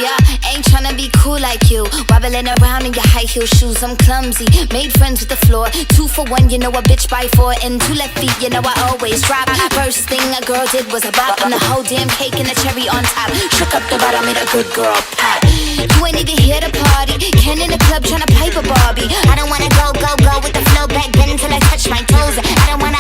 Yeah, ain't tryna be cool like you. Wobbling around in your high heel shoes, I'm clumsy. Made friends with the floor. 2 for 1, you know a bitch by 4. And 2 left feet, you know I always drop. First thing a girl did was a bop. And the whole damn cake and the cherry on top. Shook up the bottom, made a good girl pop. You ain't even here to party. Ken in the club tryna pipe a Barbie. I don't wanna go with the flow back then until I touch my toes. I don't wanna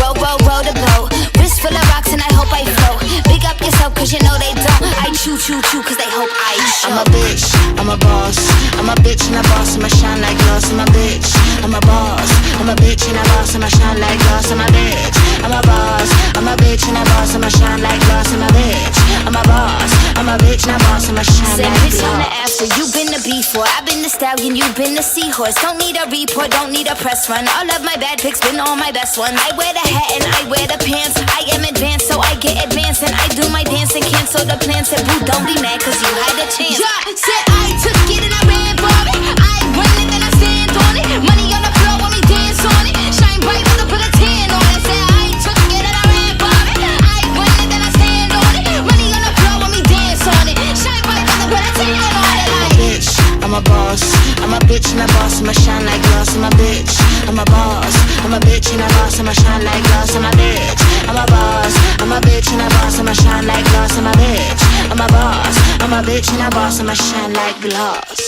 roll the boat. Wrist full of rocks and I hope I float. Big up yourself cause you know they don't. I chew cause they hope I show. I'm a bitch, I'm a boss. I'm a bitch and a boss, I'ma shine like glass. I'm a bitch, I'm a boss. I'm a bitch and a boss, I'ma shine like glass. I'm a bitch, I'm a boss. I'm a bitch and a boss, I'ma shine like glass. I'm a bitch, I'm a boss. I'm a bitch and a boss, I'ma shine like glass. Bitch on the after, you been the before. I've been the stallion, you been the seahorse. Don't need a report, don't need a press run. All of my bad pics been all my best ones. I wear the hat and I wear the pants. I am advanced, so I get advanced. And I do my dance and cancel the plans. Said boo, don't be mad cause you had a chance. Yeah, said I took it and I ran for it. I run it and I stand on it. Money on the floor when we dance on it. Shine bright with a put a tan on it. Said I took it and I ran for it. I run it and I stand on it. Money on the floor when we dance on it. Shine bright with a put a tan on it. I'm a bitch, I'm a boss. I'm a bitch and a boss, I'ma shine like glass. I'm a bitch, I'm a boss. I'm a bitch and a boss, I'ma shine like glass. I'm a bitch, I'm a boss. I'm a bitch and a boss, I'ma shine like glass. I'm a bitch, I'm a boss. I'm a bitch and a boss, I'ma shine like glass.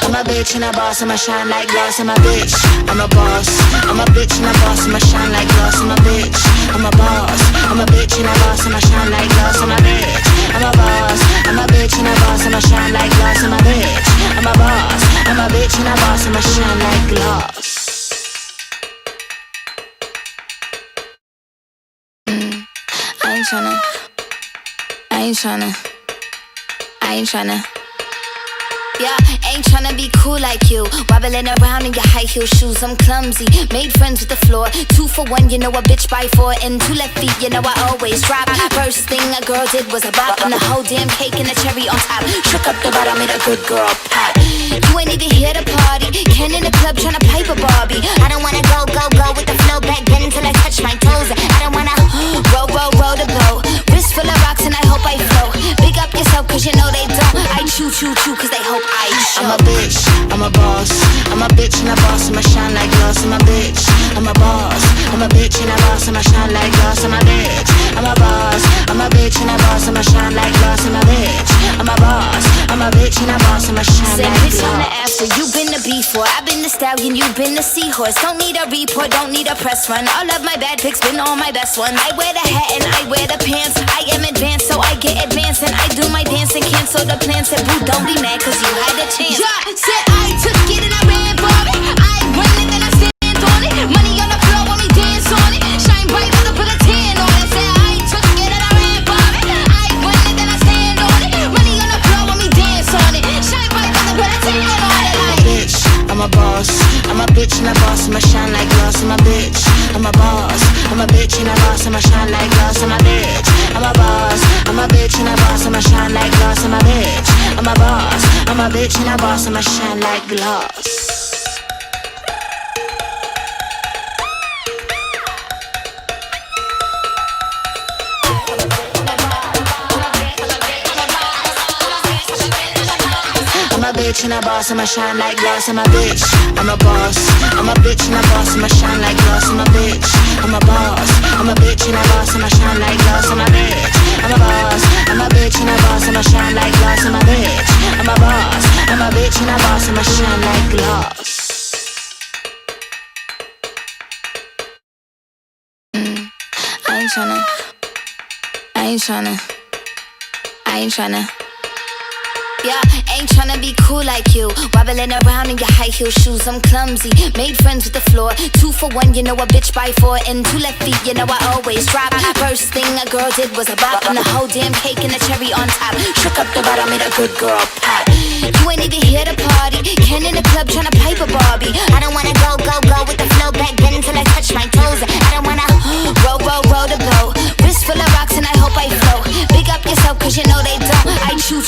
I'm a bitch and a boss, I'ma shine like glass. I'm a bitch, I'm a boss. I'm a bitch and a boss, I'ma shine like glass. I'm a bitch, I'm a boss. I'm a bitch and a boss, I'ma shine like glass. I'm a bitch, I'm a boss. I'm a bitch and a boss, I'ma shine like glass. I'm a bitch, I'm a boss. I'm a bitch and a boss, I'ma shine like glass. I ain't tryna. Yeah, ain't tryna be cool like you. Wobbling around in your high heel shoes, I'm clumsy. Made friends with the floor. 2 for 1, you know a bitch by 4. And 2 left feet, you know I always drop. First thing a girl did was a bop. And the whole damn cake and the cherry on top. Shook up the bottom, made a good girl pop. You ain't even here to party. Ken in the club tryna pipe a Barbie. I don't wanna go with the flow back then until I touch my toes. I don't wanna roll the boat. Wrist full of rocks and I hope I float. Big up yourself cause you know they don't. I chew cause they hope I show. I'm a bitch, I'm a boss. I'm a bitch and a boss, I'ma shine like glass. I'm a bitch, I'm a boss. I'm a bitch and a boss, I'ma shine like glass. I'm a bitch, I'm a boss. I'm a bitch and a boss, I'ma shine like glass. I'm a bitch, I'm a boss. I'm a bitch and a boss, I'ma shine like glass. Bitch on the after, you been the before. I've been the stallion, you been the seahorse. Don't need a report, don't need a press run. All of my bad pics been all my best ones. I wear the hat and I wear the pants. I am advanced, so I get advanced. And I do my dance and cancel the plans. Said boo, don't be mad cause you had a chance. Yeah, said I took it and I ran for it. I run it and I stand on it. Money on the floor when we dance on it. Shine bright with a put a tan on it. Said I took it and I ran for it. I run it and I stand on it. Money on the floor when we dance on it. Shine bright with a put a tan on it. I'm a bitch, I'm a boss. I'm a bitch and a boss, I'ma shine like glass. I'm a bitch, I'm a boss. I'm a bitch and a boss, I'ma shine like glass. I'm a bitch, I'm a boss. I'm a bitch and a boss, I'ma shine like glass. I'm a bitch, I'm a boss. I'm a bitch and a boss, I'ma shine like glass. I'm a bitch and a boss, I'ma shine like glass. I'm a bitch, I'm a boss. I'm a bitch and a boss, I'ma shine like glass. I'm a bitch, I'm a boss. I'm a bitch and a boss, I'ma shine like glass. I'm a bitch, I'm a boss. I'm a bitch and a boss, I'ma shine like glass. I'm a bitch, I'm a boss. I'm a bitch and a boss, I'ma shine like glass. I ain't tryna. Yeah, ain't tryna be cool like you. Wobbling around in your high heel shoes, I'm clumsy. Made friends with the floor. 2 for 1, you know a bitch by 4. And 2 left feet, you know I always drop. First thing a girl did was a bop. And the whole damn cake and the cherry on top. Shook up the bottom, made a good girl pop. You ain't even here to party. Ken in the club tryna pipe a Barbie. I don't wanna go with the flow back then until I touch my toes. I don't wanna roll the boat. Wrist full of rocks and I hope I float. Big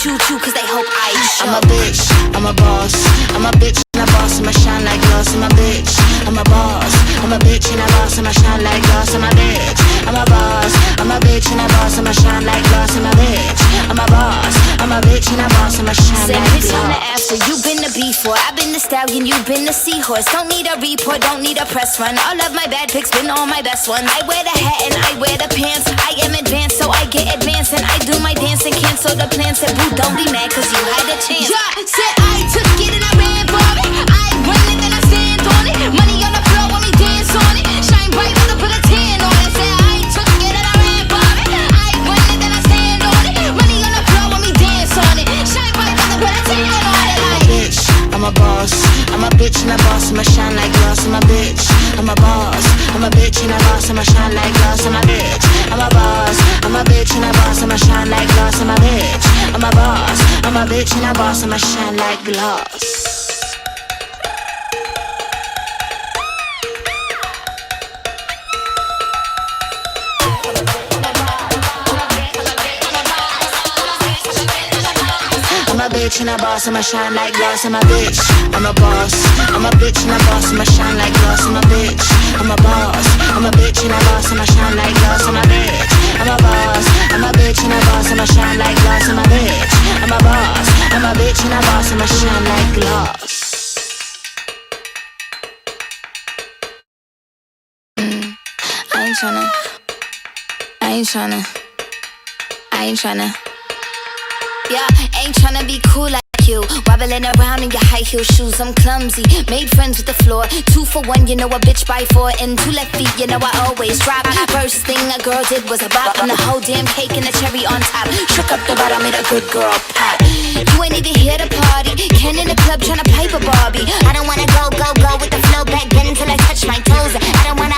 choo choo, cause they hope I show. I'm a bitch, I'm a boss. I'm a bitch and a boss, I'ma shine like glass. I'm a bitch, I'm a boss. I'm a bitch and a boss, I'ma shine like glass. I'm a bitch, I'm a boss. I'm a bitch and a boss, I'ma shine like glass. I'm a bitch, I'm a boss. I'm a bitch and a boss, I'ma shine Said like bitch on the glass. after, you been the before. I've been the stallion, you been the seahorse. Don't need a report, don't need a press run. All of my bad pics been all my best ones. I wear the hat and I wear the pants. I am advanced, so I get advanced. And I do my dance and cancel the plans. Said boo, don't be mad, cause you had a chance. Yeah, said I took it and I ran for it. I run it and I stand on it. Money on the floor when we dance on it. Shine bright when I put a tan on it. Said I took it and I ran for it. I run it and I stand on it. Money on the floor when we dance on it. Shine bright when I put a tan on it. I'm a bitch, I'm a boss. I'm a bitch and a boss, I'ma shine like glass. I'm a bitch, I'm a boss. I'm a bitch and a boss, I'ma shine like glass. I'm a bitch, I'm a boss. I'm a bitch and a boss, I'ma shine like glass. I'm a bitch, I'm a boss. I'm a bitch and a boss, I'ma shine like glass. I'm a bitch and a boss, I'ma shine like glass. I'm a bitch, I'm a boss. I'm a bitch and a boss, I'ma shine like glass. I'm a bitch, I'm a boss. I'm a bitch and a boss, I'ma shine like glass. I'm a bitch, I'm a boss. I'm a bitch and a boss, I'ma shine like glass. I'm a bitch, I'm a boss. I'm a bitch and a boss, I'ma shine like glass. I ain't tryna. Yeah, ain't tryna be cool like you. Wobbling around in your high heel shoes, I'm clumsy. Made friends with the floor. 2 for 1, you know a bitch by 4. And 2 left feet, you know I always drop. First thing a girl did was a bop. And the whole damn cake and the cherry on top. Shook up the bottom, made a good girl pop. You ain't even here to party. Ken in the club tryna pipe a Barbie. I don't wanna go with the flow back then until I touch my toes. I don't wanna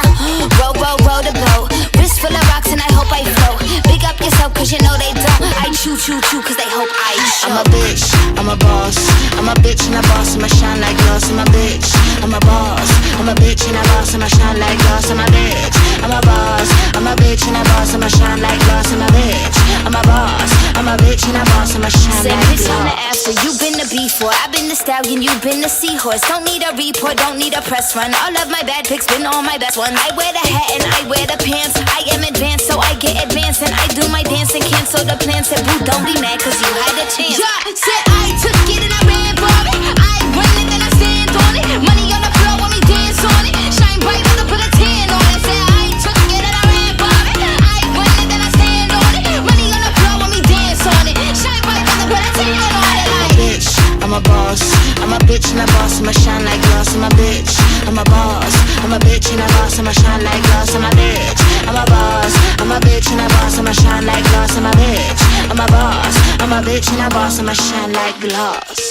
row the boat. Wrist full of rocks and I hope I float. Big up yourself cause you know they don't. I choo choo choo cause they hope I show. I'm a bitch, I'm a boss. I'm a bitch and a boss, I'ma shine like glass. I'm a bitch, I'm a boss. I'm a bitch and a boss, I'ma shine like glass. I'm a bitch, I'm a boss. I'm a bitch and a boss, I'ma shine like glass. I'm a bitch, I'm a boss. I'm a bitch and a boss, I'ma shine Said like bitch on the glass. after, you been the before. I've been the stallion, you been the seahorse. Don't need a report, don't need a press run. All of my bad pics been all my best ones. I wear the hat and I wear the pants. I am advanced, so I get advanced. And I do my dance and cancel the plans. Said boo, don't be mad cause you had a chance. Yeah, said I took it and I ran for it. I run it and I stand on it. Money on the floor when we dance on it. Shine bright when I put a tan on it. Said I took it and I ran for it. I run it and I stand on it. Money on the floor when we dance on it. Shine bright when I put a tan on it. I'm a bitch, I'm a boss. I'm a bitch and a boss, I'ma shine like glass. I'm a bitch, I'm a boss. I'm a bitch and a boss, I'ma shine like glass. I'm a bitch, I'm a boss. I'm a bitch and a boss, I'ma shine like glass. I'm a bitch, I'm a boss. I'm a bitch and a boss, I'ma shine like glass.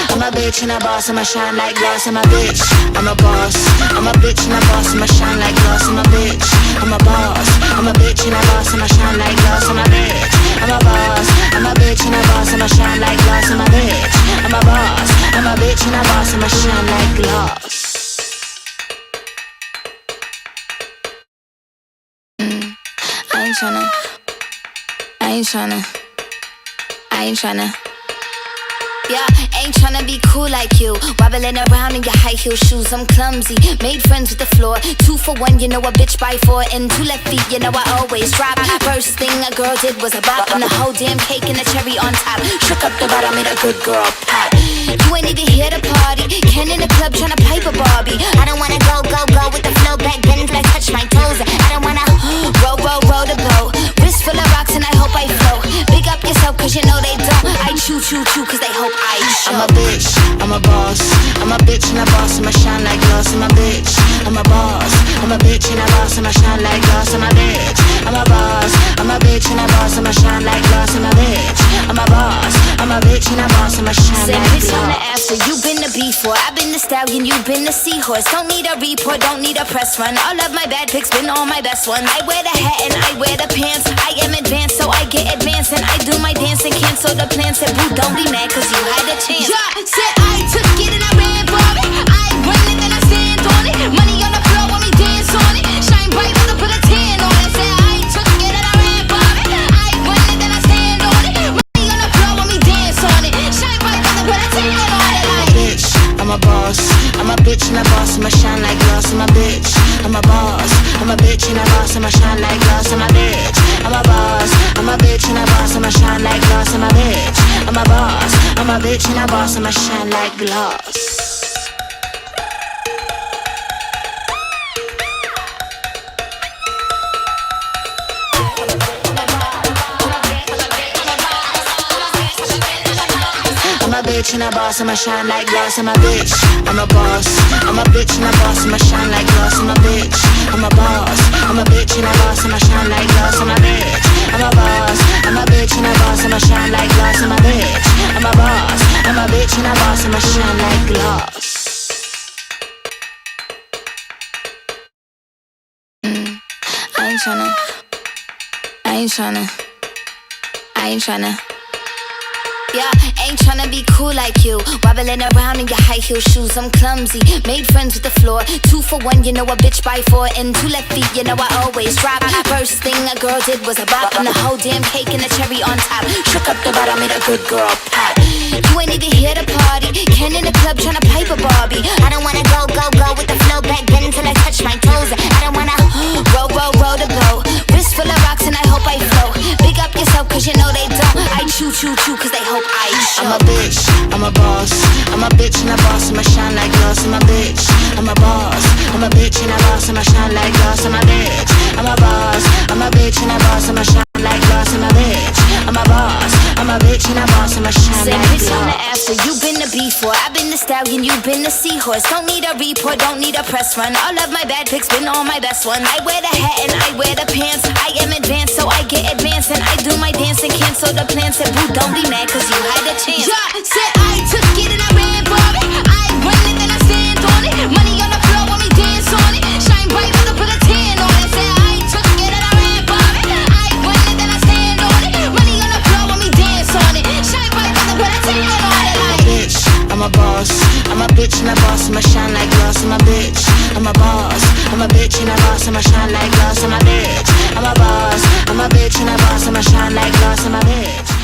I'm a bitch and a boss, I'ma shine like glass. I'm a bitch, I'm a boss. I'm a bitch and a boss, I'ma shine like glass. I'm a bitch, I'm a boss. I'm a bitch and a boss, I'ma shine like glass. I'm a bitch, I'm a boss. I'm a bitch and a boss, I'ma shine like glass. I'm a bitch, I'm a boss. I'm a bitch and a boss, I'ma shine like glass. I ain't tryna. Yeah, ain't tryna be cool like you. Wobbling around in your high heel shoes, I'm clumsy. Made friends with the floor. 2 for 1, you know a bitch by 4. And 2 left feet, you know I always drop. First thing a girl did was a bop. And the whole damn cake and the cherry on top. Shook up the bottom, made a good girl pop. You ain't even here to party. Ken in the club tryna pipe a Barbie. I don't wanna go with the flow back then until I touch my toes. I don't wanna row the boat. Wrist full of rocks and I hope I float. Big up yourself cause you know they don't. I choo choo choo cause they hope I show. I'm a bitch, I'm a boss. I'm a bitch and a boss, I'ma shine like glass. I'm a bitch, I'm a boss. I'm a bitch and a boss, I'ma shine like glass. I'm a bitch, I'm a boss. I'm a bitch and a boss, I'ma shine like glass. I'm a bitch, I'm a boss. I'm a bitch and a boss, boss, I'ma shine Said like bitch, I'm the glass. after, you been the before. I've been the stallion, you been the seahorse. Don't need a report, don't need a press run. All of my bad pics been all my best ones. I wear the hat and I wear the pants. I am advanced, so I get advanced. And I do my dance and cancel the plans. Said boo, don't be mad, cause you had a chance. Yeah, said I took it and I ran for it. I win it, then I stand on it. Money on the floor when we dance on it. Shine bright, wanna put a tan on it. Said I took it and I ran for it. I win it, then I stand on it. Money on the floor when we dance on it. Shine bright, wanna put a tan on it. Like, Bitch, I'm a boss. I'm a bitch and a boss. I'ma shine like glass. I'm a bitch. I'm a boss. I'm a bitch and a boss. I'ma shine like glass. I'm a bitch. I'm a boss. I'm a bitch and a boss. I'ma shine like glass. I'm a bitch. I'm a boss. I'm a bitch and a boss. I'ma shine like glass. I'm a bitch and a boss, I'ma shine like glass. I'm a bitch, I'm a boss. I'm a bitch and a boss, I'ma shine like glass. I'm a bitch, I'm a boss. I'm a bitch and a boss, I'ma shine like glass. I'm a bitch, I'm a boss. I'm a bitch and a boss, I'ma shine like glass. I'm a bitch, I'm a boss. I'm a bitch and a boss, I'ma shine like glass. I ain't tryna. Yeah, ain't tryna be cool like you. Wobbling around in your high heel shoes, I'm clumsy. Made friends with the floor. 2 for 1, you know a bitch by 4. And 2 left feet, you know I always drop. First thing a girl did was a bop. And the whole damn cake and the cherry on top. Shook up the bottom, made a good girl pop. You ain't even here to party. Ken in the club tryna pipe a Barbie. I don't wanna go with the flow back then until I touch my toes. I don't wanna roll the boat. Wrist full of rocks and I hope I float. Big up yourself cause you know they don't. I chew cause they hope I show. I'm a bitch, I'm a boss. I'm a bitch and a boss, I'ma shine like glass. I'm a bitch, I'm a boss. I'm a bitch and a boss, I'ma shine like glass. I'm a bitch, I'm a boss. I'm a bitch and a boss, I'ma shine like glass. I'm a bitch, I'm a boss. I'm a bitch and a boss, I'ma shine Said like bitch, I'm the glass. after, you been the before. I've been the stallion, you been the seahorse. Don't need a report, don't need a press run. All of my bad pics been all my best ones. I wear the hat and I wear the pants. I am advanced, so I get advanced. And I do my dance and cancel the plans. Said boo, don't be mad cause you had a chance. yeah, said I took it and I ran for it. I win it, then I stand on it. Money on the floor when we dance on it. Shine bright, wanna put a tan on it. Said I took it and I ran for it. I win it, then I stand on it. Money on the floor when we dance on it. Shine bright, wanna put a tan on it. Like, Bitch, I'm a boss. I'm a bitch and a boss, I'ma shine like glass. I'm a bitch, I'm a boss. I'm a bitch and a boss, I'ma shine like glass. I'm a bitch, I'm a boss. I'm a bitch and a boss, I'ma shine like glass. I'm a bitch.